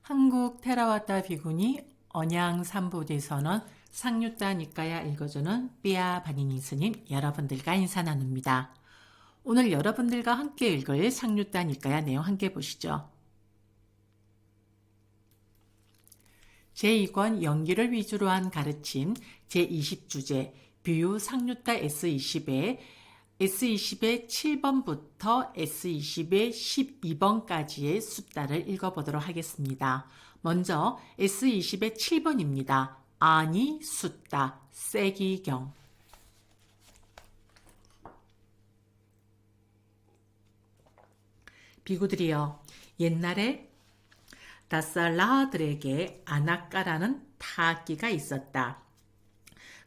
한국 테라와타 비구니 언양 삼보대선언 상류따 니까야 읽어주는 삐아 바니니 스님 여러분들과 인사 나눕니다. 오늘 여러분들과 함께 읽을 상류따 니까야 내용 함께 보시죠. 제2권 연기를 위주로 한 가르침 제20주제 비유 상류따 S20의 S20의 7번부터 S20의 12번까지의 숫자를 읽어보도록 하겠습니다. 먼저 S20의 7번입니다. 아니 숫자 세기경. 비구들이여, 옛날에 다살라들에게 아나까라는 타악기가 있었다.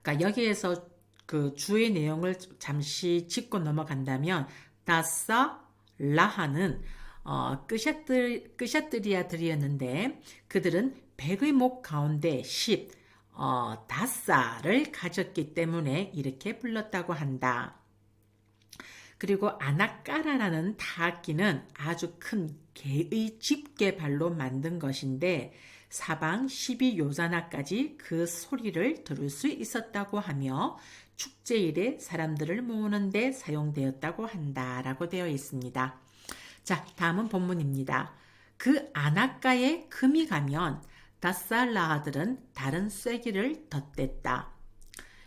그러니까 여기에서 그 주의 내용을 잠시 짚고 넘어간다면 다살라하는 끄샤뜨리아들이었는데 그들은 100의 목 가운데 10, 다사를 가졌기 때문에 이렇게 불렀다고 한다. 그리고 아나까라라는 타악기는 아주 큰 개의 집게발로 만든 것인데 사방 12요자나까지 그 소리를 들을 수 있었다고 하며 축제일에 사람들을 모으는 데 사용되었다고 한다라고 되어 있습니다. 자, 다음은 본문입니다. 그 아나까에 금이 가면 다살라하들은 다른 쐐기를 덧댔다.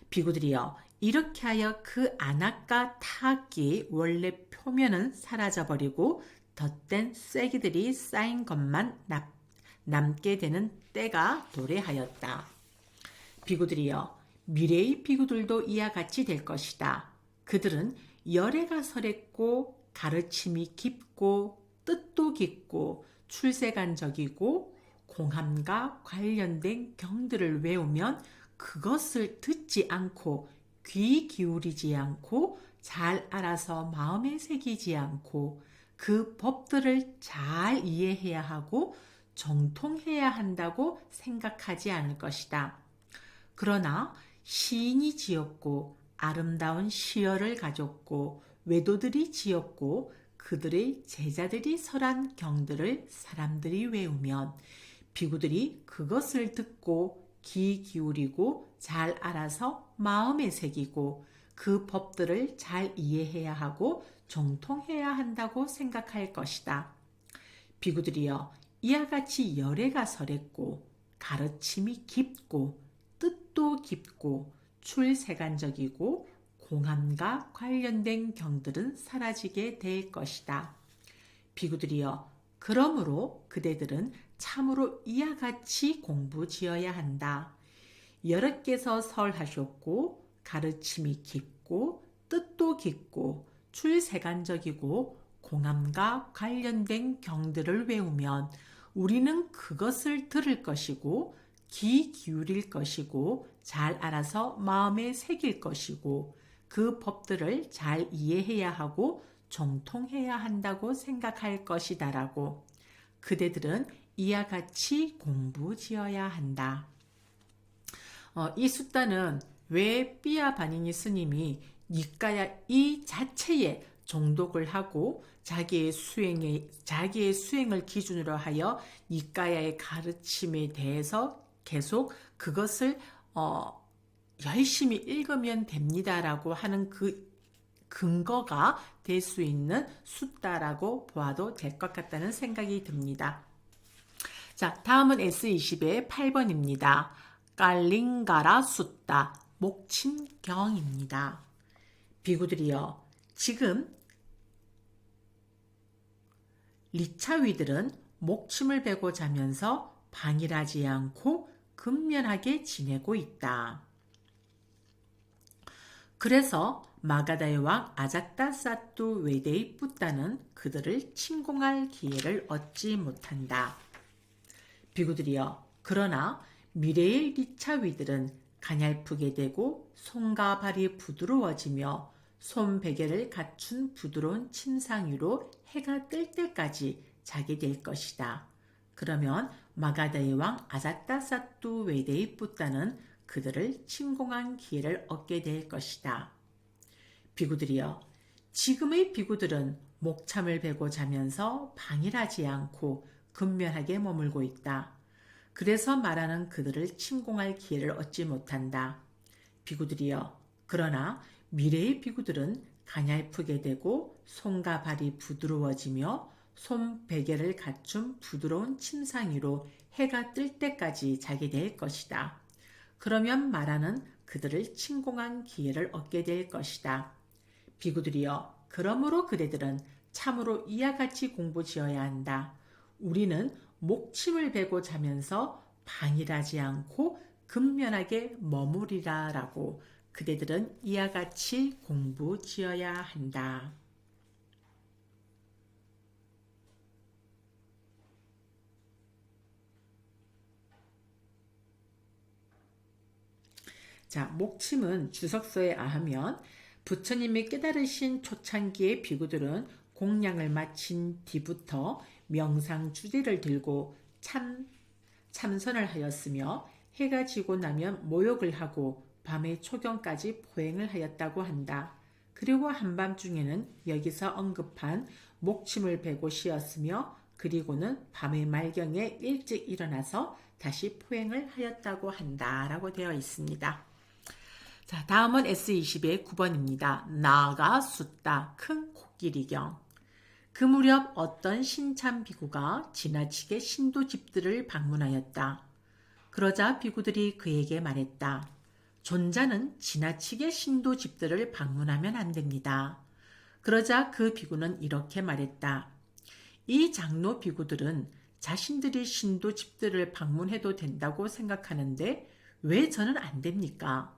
비구들이여, 이렇게 하여 그 아나까 타악기의 원래 표면은 사라져버리고 덧댄 쐐기들이 쌓인 것만 남게 되는 때가 도래하였다. 비구들이여, 미래의 비구들도 이와 같이 될 것이다. 그들은 열애가 설했고 가르침이 깊고 뜻도 깊고 출세간적이고 공함과 관련된 경들을 외우면 그것을 듣지 않고 귀 기울이지 않고 잘 알아서 마음에 새기지 않고 그 법들을 잘 이해해야 하고 정통해야 한다고 생각하지 않을 것이다. 그러나 시인이 지었고 아름다운 시어를 가졌고 외도들이 지었고 그들의 제자들이 설한 경들을 사람들이 외우면 비구들이 그것을 듣고 귀 기울이고 잘 알아서 마음에 새기고 그 법들을 잘 이해해야 하고 정통해야 한다고 생각할 것이다. 비구들이여, 이와 같이 열애가 설했고 가르침이 깊고 뜻도 깊고 출세간적이고 공함과 관련된 경들은 사라지게 될 것이다. 비구들이여, 그러므로 그대들은 참으로 이와 같이 공부지어야 한다. 여러께서 설하셨고 가르침이 깊고 뜻도 깊고 출세간적이고 공함과 관련된 경들을 외우면 우리는 그것을 들을 것이고 귀 기울일 것이고 잘 알아서 마음에 새길 것이고 그 법들을 잘 이해해야 하고 정통해야 한다고 생각할 것이다라고. 그대들은 이와 같이 공부지어야 한다. 이 숫자는 왜 삐아 바니니 스님이 니까야 이 자체에 정독을 하고 자기의 수행을 기준으로 하여 니까야의 가르침에 대해서 계속 그것을 열심히 읽으면 됩니다라고 하는 그 근거가 될 수 있는 숫자라고 보아도 될 것 같다는 생각이 듭니다. 자, 다음은 S20의 8번입니다. 깔링가라 숫자 목침경입니다. 비구들이여, 지금 리차위들은 목침을 베고 자면서 방일하지 않고 근면하게 지내고 있다. 그래서 마가다의 왕 아자타사뚜 외대의 붓다는 그들을 침공할 기회를 얻지 못한다. 비구들이여, 그러나 미래의 리차위들은 가냘프게 되고 손과 발이 부드러워지며 손베개를 갖춘 부드러운 침상 위로 해가 뜰 때까지 자게 될 것이다. 그러면 마가다의 왕 아자타사뚜 외대의 붓다는 그들을 침공한 기회를 얻게 될 것이다. 비구들이여, 지금의 비구들은 목참을 베고 자면서 방일하지 않고 근면하게 머물고 있다. 그래서 말하는 그들을 침공할 기회를 얻지 못한다. 비구들이여, 그러나 미래의 비구들은 가냘프게 되고 손과 발이 부드러워지며 손베개를 갖춘 부드러운 침상 위로 해가 뜰 때까지 자게 될 것이다. 그러면 말하는 그들을 침공한 기회를 얻게 될 것이다. 비구들이여, 그러므로 그대들은 참으로 이와 같이 공부지어야 한다. 우리는 목침을 베고 자면서 방일하지 않고 근면하게 머무리라 라고 그대들은 이와 같이 공부지어야 한다. 자, 목침은 주석서에 아하면 부처님이 깨달으신 초창기의 비구들은 공양을 마친 뒤부터 명상 주제를 들고 참선을 하였으며 해가 지고 나면 모욕을 하고 밤의 초경까지 포행을 하였다고 한다. 그리고 한밤중에는 여기서 언급한 목침을 베고 쉬었으며 그리고는 밤의 말경에 일찍 일어나서 다시 포행을 하였다고 한다 라고 되어 있습니다. 자, 다음은 S20의 9번입니다. 나가 숫다 큰 코끼리경. 그 무렵 어떤 신참 비구가 지나치게 신도 집들을 방문하였다. 그러자 비구들이 그에게 말했다. 존자는 지나치게 신도 집들을 방문하면 안 됩니다. 그러자 그 비구는 이렇게 말했다. 이 장로 비구들은 자신들이 신도 집들을 방문해도 된다고 생각하는데 왜 저는 안 됩니까?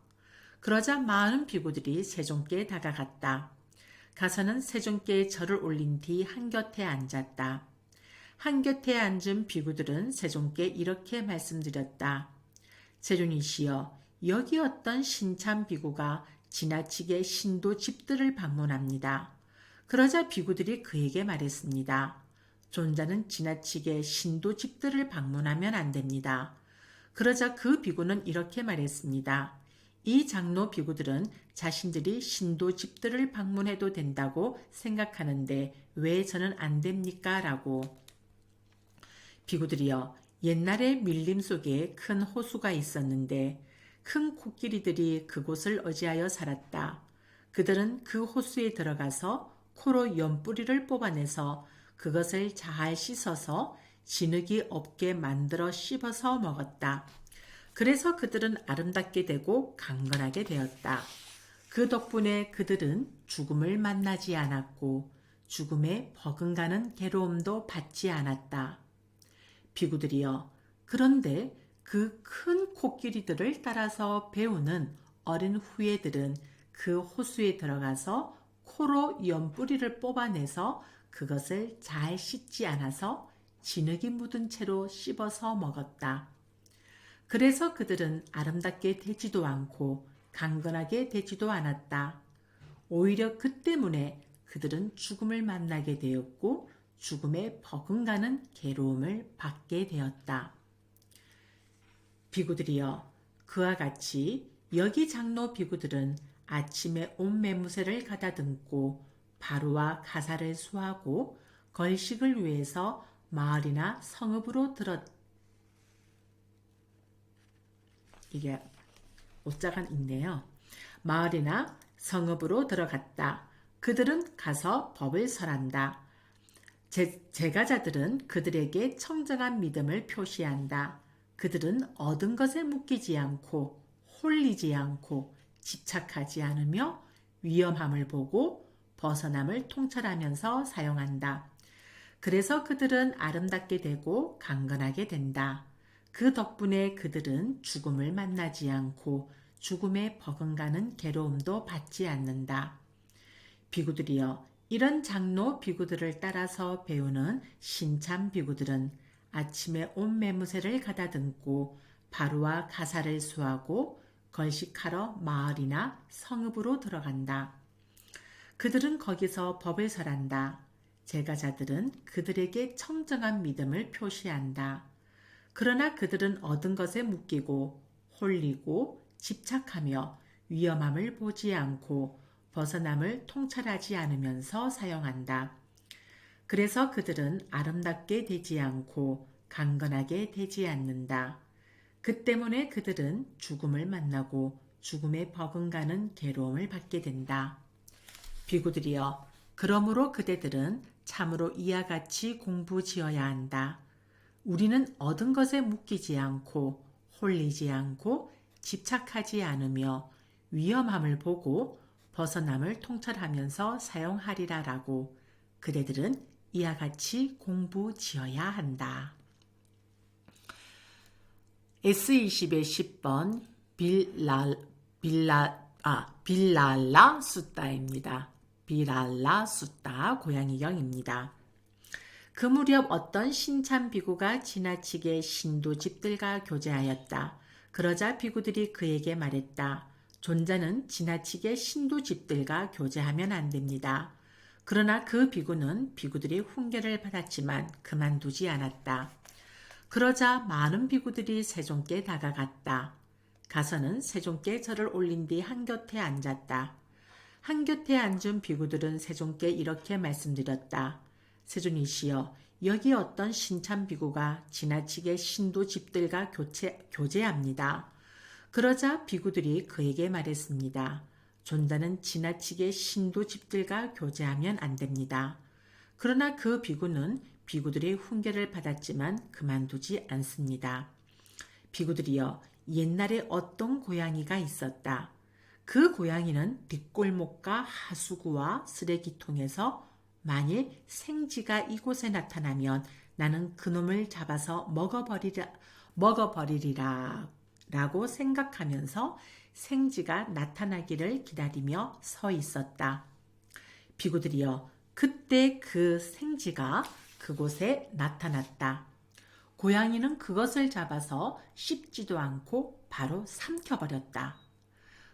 그러자 많은 비구들이 세존께 다가갔다. 가서는 세존께 절을 올린 뒤 한곁에 앉았다. 한곁에 앉은 비구들은 세존께 이렇게 말씀드렸다. 세존이시여, 여기 어떤 신참 비구가 지나치게 신도 집들을 방문합니다. 그러자 비구들이 그에게 말했습니다. 존자는 지나치게 신도 집들을 방문하면 안 됩니다. 그러자 그 비구는 이렇게 말했습니다. 이 장로 비구들은 자신들이 신도 집들을 방문해도 된다고 생각하는데 왜 저는 안 됩니까? 라고. 비구들이여, 옛날에 밀림 속에 큰 호수가 있었는데 큰 코끼리들이 그곳을 의지하여 살았다. 그들은 그 호수에 들어가서 코로 연뿌리를 뽑아내서 그것을 잘 씻어서 진흙이 없게 만들어 씹어서 먹었다. 그래서 그들은 아름답게 되고 강건하게 되었다. 그 덕분에 그들은 죽음을 만나지 않았고 죽음에 버금가는 괴로움도 받지 않았다. 비구들이여, 그런데 그 큰 코끼리들을 따라서 배우는 어린 후예들은 그 호수에 들어가서 코로 연뿌리를 뽑아내서 그것을 잘 씻지 않아서 진흙이 묻은 채로 씹어서 먹었다. 그래서 그들은 아름답게 되지도 않고 강건하게 되지도 않았다. 오히려 그 때문에 그들은 죽음을 만나게 되었고 죽음에 버금가는 괴로움을 받게 되었다. 비구들이여, 그와 같이 여기 장로 비구들은 아침에 온 매무새를 가다듬고 바루와 가사를 수하고 걸식을 위해서 마을이나 성읍으로 이게 오자가 있네요. 마을이나 성읍으로 들어갔다. 그들은 가서 법을 설한다. 제가자들은 그들에게 청정한 믿음을 표시한다. 그들은 얻은 것에 묶이지 않고 홀리지 않고 집착하지 않으며 위험함을 보고 벗어남을 통찰하면서 사용한다. 그래서 그들은 아름답게 되고 강건하게 된다. 그 덕분에 그들은 죽음을 만나지 않고 죽음에 버금가는 괴로움도 받지 않는다. 비구들이여, 이런 장로 비구들을 따라서 배우는 신참 비구들은 아침에 온 매무새를 가다듬고 바루와 가사를 수하고 걸식하러 마을이나 성읍으로 들어간다. 그들은 거기서 법을 설한다. 제가자들은 그들에게 청정한 믿음을 표시한다. 그러나 그들은 얻은 것에 묶이고 홀리고 집착하며 위험함을 보지 않고 벗어남을 통찰하지 않으면서 사용한다. 그래서 그들은 아름답게 되지 않고 강건하게 되지 않는다. 그 때문에 그들은 죽음을 만나고 죽음에 버금가는 괴로움을 받게 된다. 비구들이여, 그러므로 그대들은 참으로 이와 같이 공부지어야 한다. 우리는 얻은 것에 묶이지 않고 홀리지 않고 집착하지 않으며 위험함을 보고 벗어남을 통찰하면서 사용하리라라고 그대들은 이와 같이 공부지어야 한다. S20의 10번 빌랄라 숫다입니다. 빌랄라 숫다 고양이경입니다. 그 무렵 어떤 신참 비구가 지나치게 신도집들과 교제하였다. 그러자 비구들이 그에게 말했다. 존자는 지나치게 신도집들과 교제하면 안 됩니다. 그러나 그 비구는 비구들의 훈계를 받았지만 그만두지 않았다. 그러자 많은 비구들이 세존께 다가갔다. 가서는 세존께 절을 올린 뒤 한곁에 앉았다. 한곁에 앉은 비구들은 세존께 이렇게 말씀드렸다. 세존이시여, 여기 어떤 신참 비구가 지나치게 신도 집들과 교제합니다. 그러자 비구들이 그에게 말했습니다. 존자는 지나치게 신도 집들과 교제하면 안 됩니다. 그러나 그 비구는 비구들의 훈계를 받았지만 그만두지 않습니다. 비구들이여, 옛날에 어떤 고양이가 있었다. 그 고양이는 뒷골목과 하수구와 쓰레기통에서 만일 생쥐가 이곳에 나타나면 나는 그놈을 잡아서 먹어버리리라 라고 생각하면서 생쥐가 나타나기를 기다리며 서 있었다. 비구들이여, 그때 그 생쥐가 그곳에 나타났다. 고양이는 그것을 잡아서 씹지도 않고 바로 삼켜버렸다.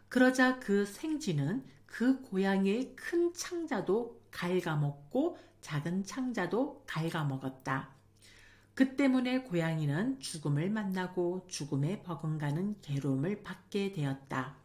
그러자 그 생쥐는 그 고양이의 큰 창자도 갉아먹고 작은 창자도 갉아먹었다. 그 때문에 고양이는 죽음을 만나고 죽음에 버금가는 괴로움을 받게 되었다.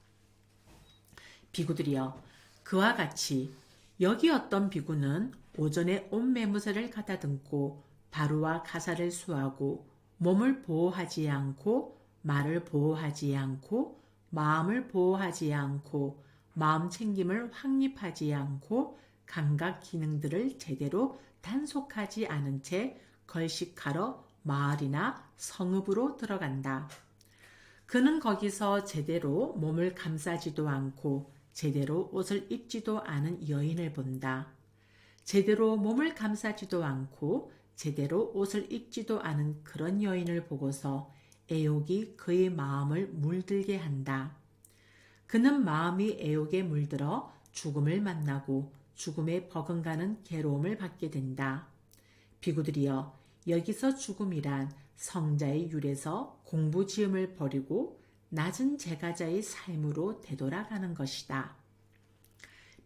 비구들이여, 그와 같이 여기 어떤 비구는 오전에 온 매무새를 가다듬고 바루와 가사를 수하고 몸을 보호하지 않고 말을 보호하지 않고 마음을 보호하지 않고 마음 챙김을 확립하지 않고 감각 기능들을 제대로 단속하지 않은 채 걸식하러 마을이나 성읍으로 들어간다. 그는 거기서 제대로 몸을 감싸지도 않고 제대로 옷을 입지도 않은 여인을 본다. 제대로 몸을 감싸지도 않고 제대로 옷을 입지도 않은 그런 여인을 보고서 애욕이 그의 마음을 물들게 한다. 그는 마음이 애욕에 물들어 죽음을 만나고 죽음에 버금가는 괴로움을 받게 된다. 비구들이여, 여기서 죽음이란 성자의 율에서 공부지음을 버리고 낮은 제가자의 삶으로 되돌아가는 것이다.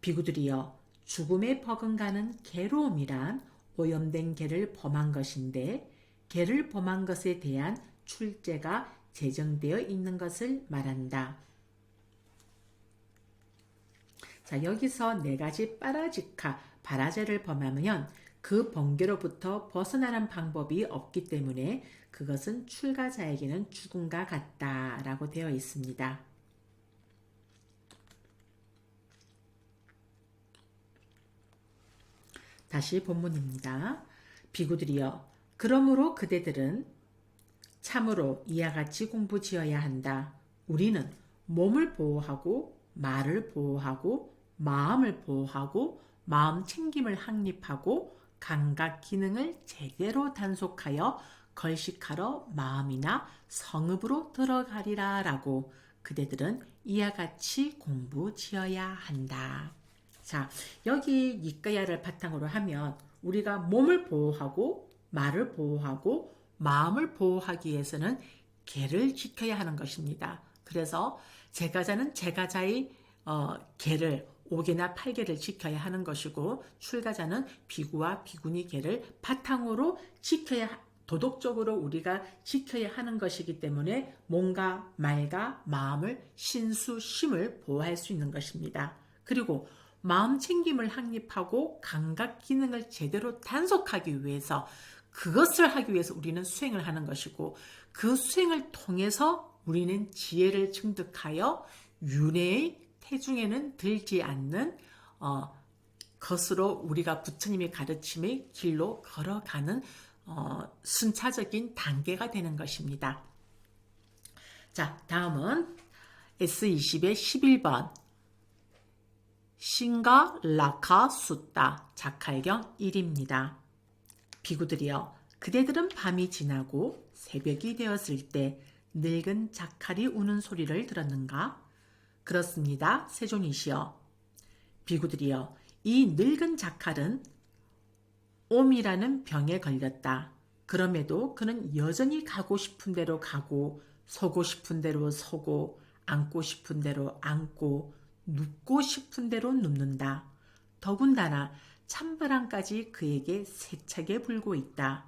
비구들이여, 죽음에 버금가는 괴로움이란 오염된 죄를 범한 것인데 죄를 범한 것에 대한 출제가 제정되어 있는 것을 말한다. 자, 여기서 네 가지 빠라지카, 바라제를 범하면 그 번개로부터 벗어나는 방법이 없기 때문에 그것은 출가자에게는 죽음과 같다라고 되어 있습니다. 다시 본문입니다. 비구들이여, 그러므로 그대들은 참으로 이와 같이 공부지어야 한다. 우리는 몸을 보호하고 말을 보호하고 마음을 보호하고 마음 챙김을 확립하고 감각 기능을 제대로 단속하여 걸식하러 마음이나 성읍으로 들어가리라 라고 그대들은 이와 같이 공부지어야 한다. 자, 여기 니까야를 바탕으로 하면 우리가 몸을 보호하고 말을 보호하고 마음을 보호하기 위해서는 계를 지켜야 하는 것입니다. 그래서 제가자는 제가자의 계를 5개나 8개를 지켜야 하는 것이고 출가자는 비구와 비구니 계를 바탕으로 도덕적으로 우리가 지켜야 하는 것이기 때문에 몸과 말과 마음을 신수심을 보호할 수 있는 것입니다. 그리고 마음 챙김을 확립하고 감각 기능을 제대로 단속하기 위해서 그것을 하기 위해서 우리는 수행을 하는 것이고 그 수행을 통해서 우리는 지혜를 증득하여 윤회의 태중에는 들지 않는 것으로 우리가 부처님의 가르침의 길로 걸어가는 순차적인 단계가 되는 것입니다. 자, 다음은 S20의 11번 신가 라카 숫다 자칼경 1입니다. 비구들이여 그대들은 밤이 지나고 새벽이 되었을 때 늙은 자칼이 우는 소리를 들었는가? 그렇습니다. 세존이시여. 비구들이여 이 늙은 자칼은 옴이라는 병에 걸렸다. 그럼에도 그는 여전히 가고 싶은 대로 가고 서고 싶은 대로 서고 앉고 싶은 대로 앉고 눕고 싶은 대로 눕는다. 더군다나 찬바람까지 그에게 세차게 불고 있다.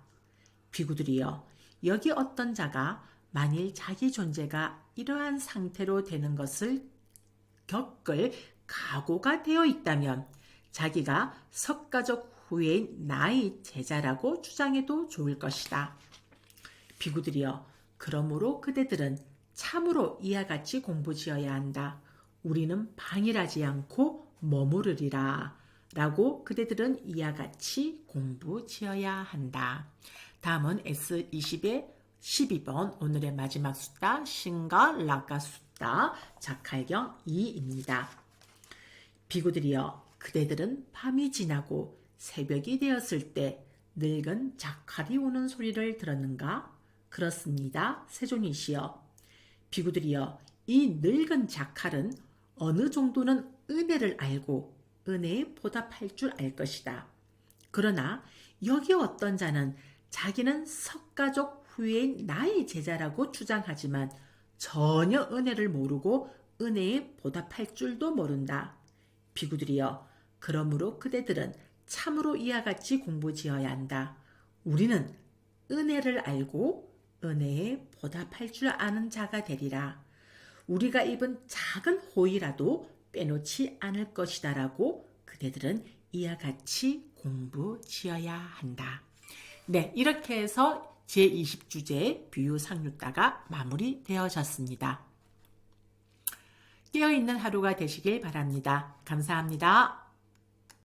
비구들이여 여기 어떤 자가 만일 자기 존재가 이러한 상태로 되는 것을 겪을 각오가 되어 있다면 자기가 석가적 후에인 나의 제자라고 주장해도 좋을 것이다. 비구들이여 그러므로 그대들은 참으로 이와 같이 공부지어야 한다. 우리는 방일하지 않고 머무르리라. 라고 그대들은 이와 같이 공부지어야 한다. 다음은 S20의 12번 오늘의 마지막 숫다 신가 라가 숫다 자칼경 2입니다. 비구들이여 그대들은 밤이 지나고 새벽이 되었을 때 늙은 자칼이 우는 소리를 들었는가? 그렇습니다. 세존이시여. 비구들이여 이 늙은 자칼은 어느 정도는 은혜를 알고 은혜에 보답할 줄 알 것이다. 그러나 여기 어떤 자는 자기는 석가족 후에인 나의 제자라고 주장하지만 전혀 은혜를 모르고 은혜에 보답할 줄도 모른다. 비구들이여 그러므로 그대들은 참으로 이와 같이 공부지어야 한다. 우리는 은혜를 알고 은혜에 보답할 줄 아는 자가 되리라. 우리가 입은 작은 호의라도 빼놓지 않을 것이다라고 그대들은 이와 같이 공부지어야 한다. 네, 이렇게 해서 제20주제 비유상류다가 마무리되어졌습니다. 깨어있는 하루가 되시길 바랍니다. 감사합니다.